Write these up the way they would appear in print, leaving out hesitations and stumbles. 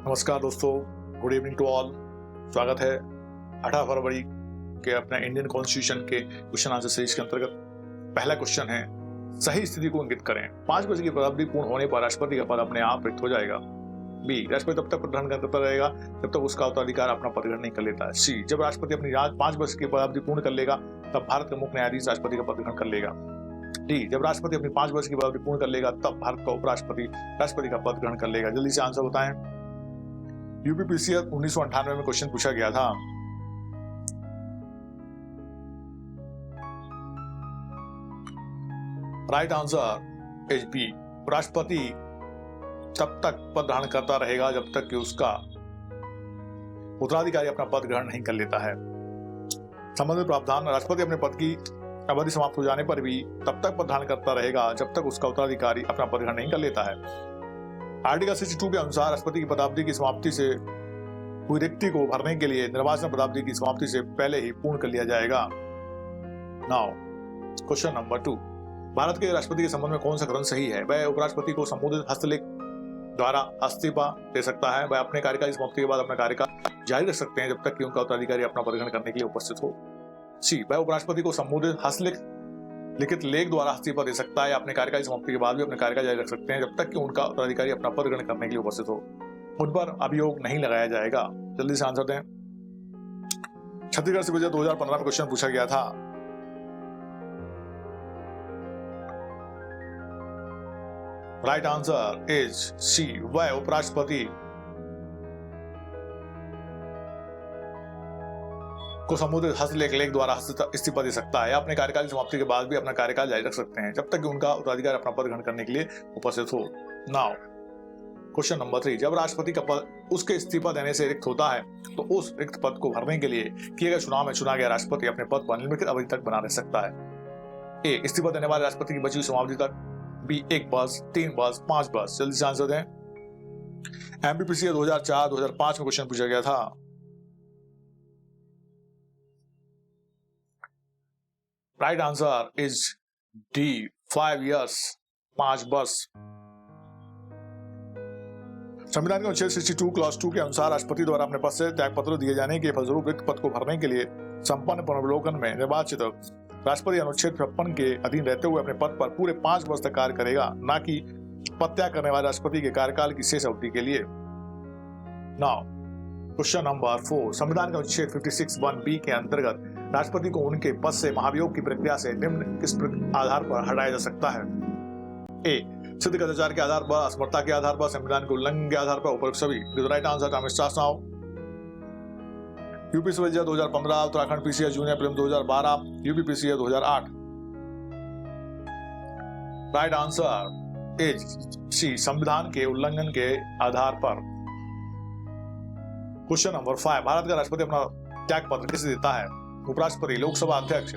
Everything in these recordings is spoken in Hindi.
नमस्कार दोस्तों, गुड इवनिंग टू ऑल। स्वागत है 18 फरवरी के अपने इंडियन कॉन्स्टिट्यूशन के क्वेश्चन आंसर सीरीज के अंतर्गत। पहला क्वेश्चन है, सही स्थिति को इंगित करें। 5 वर्ष की पदावधि पूर्ण होने पर राष्ट्रपति का पद अपने आप रिक्त हो जाएगा। बी, राष्ट्रपति तब तक पद ग्रहण करता रहेगा जब तक उसका उत्तराधिकार अपना पद ग्रहण नहीं कर लेता है। सी, जब राष्ट्रपति अपनी 5 वर्ष की पदावधि पूर्ण कर लेगा तब भारत का मुख्य न्यायाधीश राष्ट्रपति का पद ग्रहण कर लेगा। डी, जब राष्ट्रपति अपनी 5 वर्ष की पदावधि पूर्ण कर लेगा तब भारत का उपराष्ट्रपति राष्ट्रपति का पद ग्रहण कर लेगा। जल्दी से आंसर बताएं। यूपीपीसीएस 1998 में क्वेश्चन पूछा गया था। राइट आंसर इज बी, राष्ट्रपति तब तक पद ग्रहण करता रहेगा जब तक कि उसका उत्तराधिकारी अपना पद ग्रहण नहीं कर लेता है। संबंधित प्रावधान, राष्ट्रपति अपने पद की अवधि समाप्त हो जाने पर भी तब तक पद ग्रहण करता रहेगा जब तक उसका उत्तराधिकारी अपना पद ग्रहण नहीं कर लेता है। आर्टिकल 62 के अनुसार राष्ट्रपति की पदावधि की समाप्ति से हुई रिक्ति को भरने के लिए निर्वाचन पदावधि की समाप्ति से पहले ही पूर्ण कर लिया जाएगा। नाउ क्वेश्चन नंबर 2, भारत के राष्ट्रपति के संबंध में कौन सा कथन सही है? वह उपराष्ट्रपति को संबोधित हस्तलेख द्वारा इस्तीफा दे सकता है। वह अपने कार्यकाल की समाप्ति के बाद अपना कार्यकाल जारी रख सकते हैं जब तक कि उनका उत्तराधिकारी अपना पद ग्रहण करने के लिए उपस्थित हो। सी, वह उपराष्ट्रपति को संबोधित हस्तलेख लिखित लेख द्वारा इस्तीफा दे सकता है या अपने कार्यकाल की समाप्ति के बाद भी अपने कार्यकाल जारी रख सकते हैं जब तक कि उनका उत्तराधिकारी अपना पद ग्रहण करने के लिए उपस्थित हो। उन पर अभियोग नहीं लगाया जाएगा। जल्दी से आंसर दें। छत्तीसगढ़ सिविल जज 2015 में क्वेश्चन पूछा गया था। राइट आंसर इज सी, वह उपराष्ट्रपति को संबोधित हस्तलेख लेख द्वारा इस्तीफा दे सकता है या अपने कार्यकाल की समाप्ति के बाद भी अपना कार्यकाल जारी रख सकते हैं जब तक कि उनका उत्तराधिकारी अपना पद ग्रहण करने के लिए उपस्थित हो। नाउ क्वेश्चन नंबर 3, जब राष्ट्रपति का पद उसके इस्तीफा देने से रिक्त होता है तो उस रिक्त पद को भरने के लिए किए गए चुनाव में चुना गया राष्ट्रपति अपने पद पर निम्नलिखित अवधि तक बना रह सकता है। ए, इस्तीफा देने वाले राष्ट्रपति की बची हुई समावधि तक। बी, 1 वर्ष, 3 वर्ष, 5 वर्ष। जल्दी से आंसर दें। एमपीपीसी 2004-2005 में क्वेश्चन पूछा गया था। Right answer is D, 5 years, 5 वर्ष। संविधान के अनुच्छेद 62 क्लॉज 2 के अनुसार राष्ट्रपति द्वारा अपने पद से त्यागपत्र दिए जाने के फलस्वरूप रिक्त पद को भरने के लिए संपन्न पुनर्वलोकन में निर्वाचित राष्ट्रपति अनुच्छेद 56 के अधीन रहते हुए अपने पद पर पूरे 5 वर्ष तक कार्य करेगा, न कि पद त्याग करने वाले राष्ट्रपति के कार्यकाल की शेष अवधि के लिए। नाउ क्वेश्चन नंबर 4, संविधान के अनुच्छेद 56(1)(b) के अंतर्गत राष्ट्रपति को उनके पद से महाभियोग की प्रक्रिया से निम्न किस आधार पर हटाया जा सकता है? ए, सिद्ध कदाचार के आधार पर, असमर्थता के आधार पर, संविधान के उल्लंघन के आधार पर, उपरोक्त सभी। Right answer time starts now. UP civil जज 2015, Uttarakhand PCS junior prelims 2012, UP PCS 2008। Right answer is C, संविधान के उल्लंघन के आधार पर। क्वेश्चन नंबर 5, भारत का राष्ट्रपति अपना त्याग पत्र किसे देता है? उपराष्ट्रपति, लोकसभा अध्यक्ष,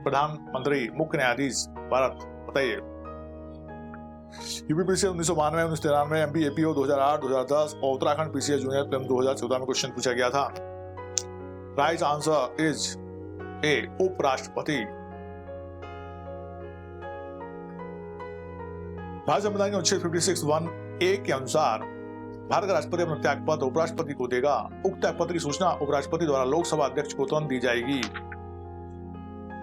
प्रधानमंत्री, मुख्य न्यायाधीश। भारत बताइए। यूपीपीसीएस 1992, 1993, एमपी एपीओ 2008, 2010 और उत्तराखंड पीसीएस जूनियर प्रीलिम्स 2014 में क्वेश्चन पूछा गया था। राइट आंसर इज ए, उपराष्ट्रपति। भारत संविधान के अनुच्छेद 56(1)(a) के अनुसार भारत का राष्ट्रपति अपना त्याग पत्र उपराष्ट्रपति को देगा। उक्त त्याग पत्र की सूचना उपराष्ट्रपति द्वारा लोकसभा अध्यक्ष को तुरंत दी जाएगी।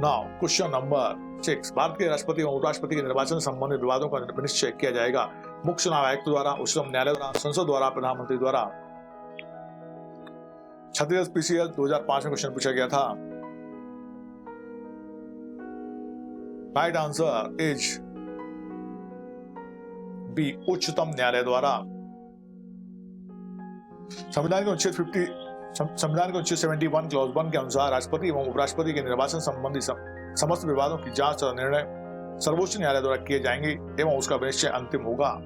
नाउ क्वेश्चन नंबर 6, भारत के राष्ट्रपति और उपराष्ट्रपति के निर्वाचन संबंधित विवादों का निश्चय किया जाएगा। मुख्य चुनाव आयुक्त द्वारा, उच्चतम न्यायालय द्वारा, संसद द्वारा, प्रधानमंत्री द्वारा। छत्तीसगढ़ पीसीएस 2005 में क्वेश्चन पूछा गया था। राइट आंसर इज बी, उच्चतम न्यायालय द्वारा। संविधान के अनुच्छेद 71 क्लॉज 1 के अनुसार राष्ट्रपति एवं उपराष्ट्रपति के निर्वाचन संबंधी समस्त विवादों की जांच और निर्णय सर्वोच्च न्यायालय द्वारा किए जाएंगे एवं उसका निश्चय अंतिम होगा।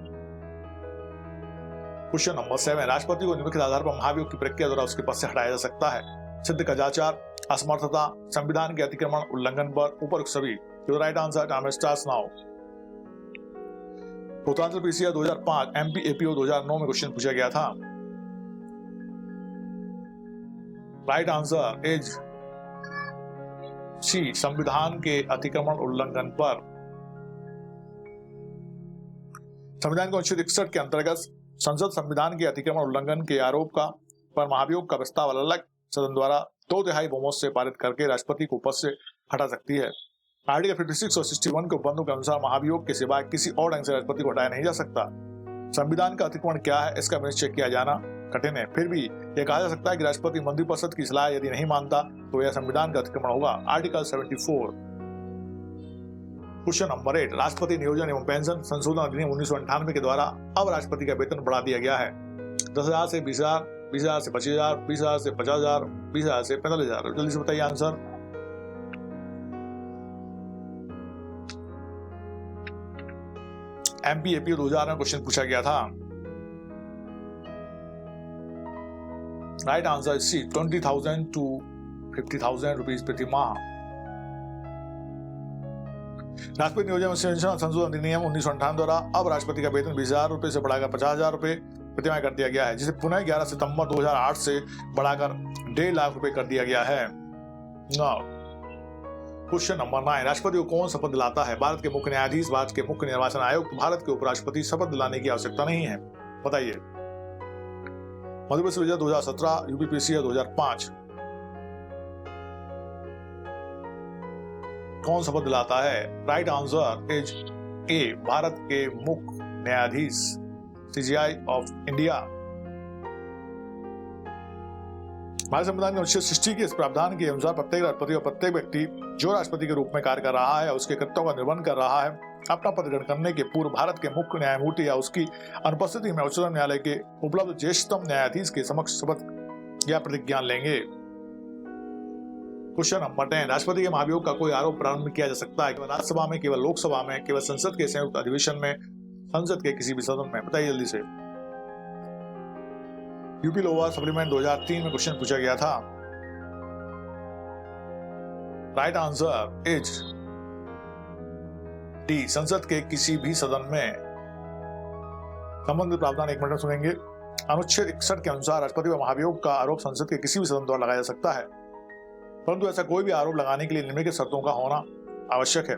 क्वेश्चन नंबर 7, राष्ट्रपति को निम्नलिखित आधार पर महाभियोग की प्रक्रिया द्वारा उसके पद से हटाया जा सकता है? सिद्ध कदाचार, असमर्थता, संविधान के अतिक्रमण, उल्लंघन पर, उपरोक्त सभी। Right answer time starts now. Uttaranchal PCS 2005, MP APO 2009 में क्वेश्चन पूछा गया था। राइट आंसर इज सी, संविधान के अतिक्रमण उल्लंघन पर। संविधान के अनुच्छेद 61 के अंतर्गत संसद संविधान के अतिक्रमण उल्लंघन के आरोप पर महाभियोग का प्रस्ताव अलग सदन द्वारा 2/3 बहुमत से पारित करके राष्ट्रपति को पद से हटा सकती है। आर्टिकल 56 और 61 के उपबंधों के अनुसार महाभियोग के सिवाय किसी और ढंग से राष्ट्रपति को हटाया नहीं जा सकता। संविधान का अतिक्रमण क्या है इसका निश्चय किया जाना कठिन है, फिर भी यह कहा जा सकता है कि राष्ट्रपति मंत्रिपरिषद की सलाह यदि नहीं मानता तो यह संविधान का अतिक्रमण होगा। आर्टिकल 74। क्वेश्चन नंबर 8, राष्ट्रपति नियोजन एवं पेंशन संशोधन अधिनियम 1998 के द्वारा अब राष्ट्रपति का वेतन बढ़ा दिया गया है 10,000 से 20,000, 20,000 से 25,000, 20,000 से 50,000, 20,000 से 45,000। जल्दी से बताइए आंसर। MPAPO 2000 में क्वेश्चन पूछा गया था। Right answer C 20,000 to 50,000 rupees प्रति माह। राष्ट्रपति नियोजन एवं पेंशन संशोधन अधिनियम 1998 द्वारा अब राष्ट्रपति का वेतन 20,000 रुपए से बढ़ाकर 50,000 रुपए प्रति माह कर दिया गया है, जिसे पुनः 11 सितंबर 2008 से बढ़ाकर 1.5 लाख रुपए कर दिया गया है। क्वेश्चन नंबर 9, राष्ट्रपति को कौन शपथ दिलाता है? भारत के मुख्य न्यायाधीश, भारत के मुख्य निर्वाचन आयुक्त, भारत के उपराष्ट्रपति। शपथ दिलाने की आवश्यकता नहीं है, बताइए। मध्य प्रदेश 2017, यूपीपीसी 2005। कौन शपथ दिलाता है? Right answer is a, Bharat के मुख्य न्यायाधीश, CJI ऑफ इंडिया। भारत संविधान के अनुच्छेद 60 के इस प्रावधान के अनुसार प्रत्येक राष्ट्रपति और प्रत्येक व्यक्ति जो राष्ट्रपति के रूप में कार्य कर रहा है, उसके कर्तव्यों का निर्वहन कर रहा है, अपना पद ग्रहण करने के पूर्व भारत के मुख्य न्यायमूर्ति या उसकी अनुपस्थिति में उच्चतम न्यायालय के उपलब्ध ज्येष्ठतम न्यायाधीश के समक्ष शपथ या प्रतिज्ञा लेंगे। क्वेश्चन नंबर 10, राष्ट्रपति के महाभियोग का कोई आरोप प्रारंभ किया जा सकता है? केवल राज्यसभा में, केवल लोकसभा में, केवल संसद के संयुक्त अधिवेशन में, संसद के किसी भी सदन में? बताइए जल्दी से। यूपी लोअर सप्लीमेंट 2003 में क्वेश्चन पूछा गया था। राइट आंसर इज डी, संसद के किसी भी सदन में। संबंधित प्रावधान 1 मिनट में सुनेंगे। अनुच्छेद 61 के अनुसार राष्ट्रपति पर महाभियोग का आरोप संसद के किसी भी सदन द्वारा लगाया जा सकता है, परंतु ऐसा कोई भी आरोप लगाने के लिए निम्नलिखित शर्तों का होना आवश्यक है।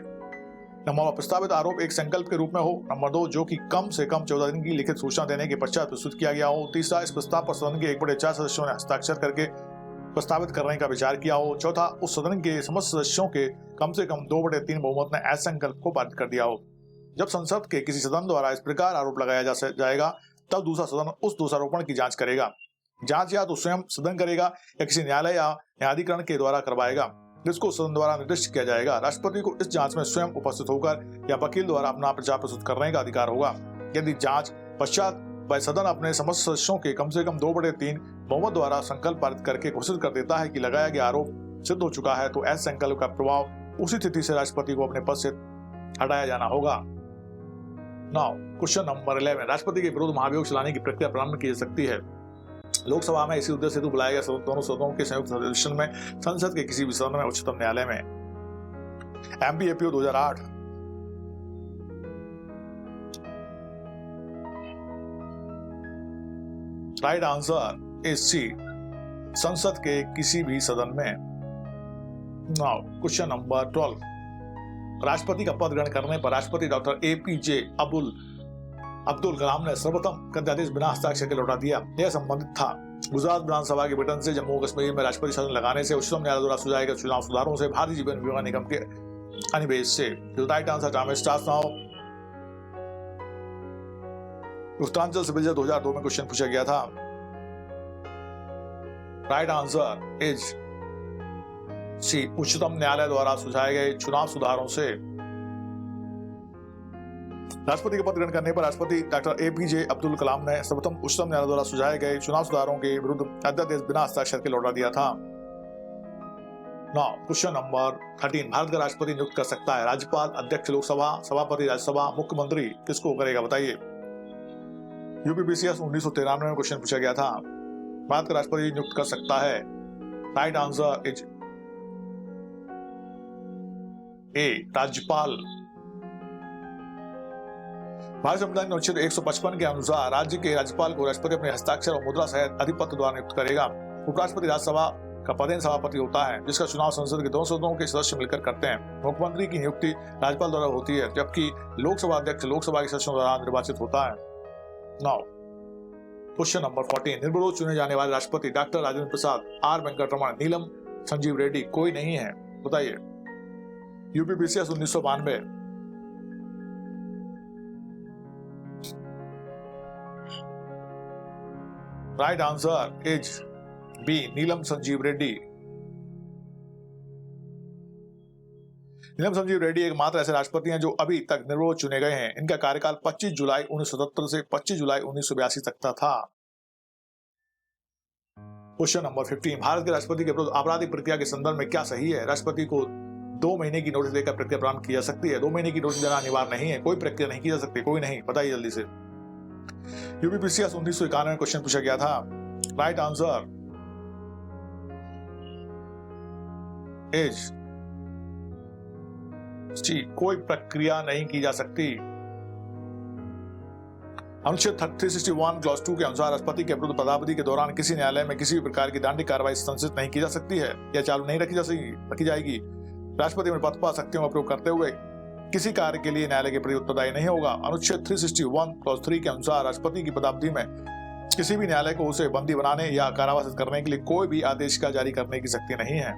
नंबर 1, प्रस्तावित आरोप एक संकल्प के रूप में हो। नंबर 2, जो कि कम से कम 14 दिन की लिखित सूचना देने के पश्चात प्रस्तुत किया गया हो। तीसरा, इस प्रस्ताव पर सदन के 1/4 सदस्यों ने हस्ताक्षर करके प्रस्तावित करने का विचार किया हो। चौथा, उस सदन के समस्त सदस्यों के कम से कम 2/3 बहुमत ने ऐसे संकल्प को पारित कर दिया हो। जब संसद के किसी सदन द्वारा इस प्रकार आरोप लगाया जाएगा, तब दूसरा सदन उस दोषारोपण की जांच करेगा। जांच या तो स्वयं सदन करेगा या किसी न्यायालय या न्यायाधिकरण के द्वारा करवाएगा, जिसको सदन द्वारा निर्दिष्ट किया जाएगा। राष्ट्रपति को इस जांच में स्वयं उपस्थित होकर या वकील द्वारा अपना विचार प्रस्तुत करने का अधिकार होगा। यदि जांच पश्चात वह सदन अपने समस्त सदस्यों के कम से कम 2/3 बहुमत द्वारा संकल्प पारित करके घोषित कर देता है कि लगाया गया आरोप सिद्ध हो चुका है, तो ऐसे संकल्प का प्रभाव उसी स्थिति से राष्ट्रपति को अपने पद से हटाया जाना होगा। नाउ क्वेश्चन नंबर 11, राष्ट्रपति के विरुद्ध महाभियोग चलाने की प्रक्रिया प्रारंभ की जा सकती है। लोकसभा में, इसी उद्देश्य हेतु बुलाए गए दोनों सदनों के संयुक्त अधिवेशन में, संसद के किसी भी सदन में, उच्चतम न्यायालय में। MPAPO 2008। Right answer is C, संसद के किसी भी सदन में। नाउ क्वेश्चन नंबर 12, राष्ट्रपति का पद ग्रहण करने पर राष्ट्रपति डॉक्टर APJ अब्दुल कलाम ने सर्वप्रथम अध्यादेश बिना हस्ताक्षर के लौटा दिया। यह संबंधित था गुजरात विधानसभा के गठन से, जम्मू कश्मीर में राष्ट्रपति शासन लगाने से, उच्चतम न्यायालय द्वारा सुझाए गए चुनाव सुधारों से, भारतीय जीवन बीमा निगम के अधिनिवेश से। Right answer time starts now. Uttaranchal civil जज 2002 में क्वेश्चन पूछा गया था। राइट आंसर इज सी, उच्चतम न्यायालय द्वारा सुझाए गए चुनाव सुधारों से। राष्ट्रपति का पद ग्रहण करने पर राष्ट्रपति डॉक्टर APJ अब्दुल कलाम ने सर्वप्रथम उच्चतम न्यायालय द्वारा सुझाए गए चुनाव सुधारों के विरुद्ध अध्यादेश बिना हस्ताक्षर के लौटा दिया था। नाउ क्वेश्चन नंबर 13, भारत का राष्ट्रपति नियुक्त कर सकता है राज्यपाल, अध्यक्ष लोकसभा, सभापति राज्यसभा, मुख्यमंत्री, किसको करेगा? बताइए। यूपीपीसीएस 1993 में क्वेश्चन पूछा गया था। भारत का राष्ट्रपति नियुक्त कर सकता है। राइट आंसर इज ए, राज्यपाल। भारत संविधान के अनुच्छेद 155 के अनुसार राज्य के राज्यपाल को राष्ट्रपति अपने हस्ताक्षर और मुद्रा सहित अधिपत्र द्वारा नियुक्त करेगा। उपराष्ट्रपति राज्यसभा का पदेन सभापति होता है, जिसका चुनाव संसद के दोनों सदनों के सदस्य मिलकर करते हैं। मुख्यमंत्री की नियुक्ति राज्यपाल द्वारा होती है, जबकि लोकसभा अध्यक्ष लोकसभा के सदस्यों द्वारा निर्वाचित होता है। नाउ क्वेश्चन नंबर 14, निर्विरोध चुने जाने वाले राष्ट्रपति डॉक्टर राजेंद्र प्रसाद, आर वेंकटरमण, नीलम संजीव रेड्डी कोई नहीं है? बताइए। UPPCS 1992। Right answer is B, Neelam Sanjiva Reddy. Neelam Sanjiva Reddy एकमात्र ऐसे राष्ट्रपति हैं जो अभी तक निर्विरोध चुने गए हैं। इनका कार्यकाल 25 जुलाई 1977 से 25 जुलाई 1982 तक का था। क्वेश्चन नंबर 15, भारत के राष्ट्रपति के विरुद्ध आपराधिक प्रक्रिया के संदर्भ में क्या सही है? राष्ट्रपति को 2 महीने की नोटिस देकर प्रक्रिया प्रारंभ की जा सकती है। 2 महीने की नोटिस देना अनिवार्य नहीं है। कोई प्रक्रिया नहीं की जा सकती, कोई नहीं। बताइए जल्दी से। यूपीपीसीएस 1991 में क्वेश्चन पूछा गया था। राइट आंसर इज सी, कोई प्रक्रिया नहीं की जा सकती। अनुच्छेद 361 क्लॉज 2 के अनुसार राष्ट्रपति के विरुद्ध पदावधि के दौरान किसी न्यायालय में किसी भी प्रकार की दंडिक कार्रवाई संचित नहीं की जा सकती है या चालू नहीं रखी जाएगी। राष्ट्रपति अपने पद पर शक्तियों का प्रयोग करते हुए किसी कार्य के लिए न्यायालय के प्रति उत्तरदायी नहीं होगा। अनुच्छेद 361 क्लॉज 3 के अनुसार राष्ट्रपति की पदावधि में किसी भी न्यायालय को उसे बंदी बनाने या कारावास करने के लिए कोई भी आदेश का जारी करने की शक्ति नहीं है।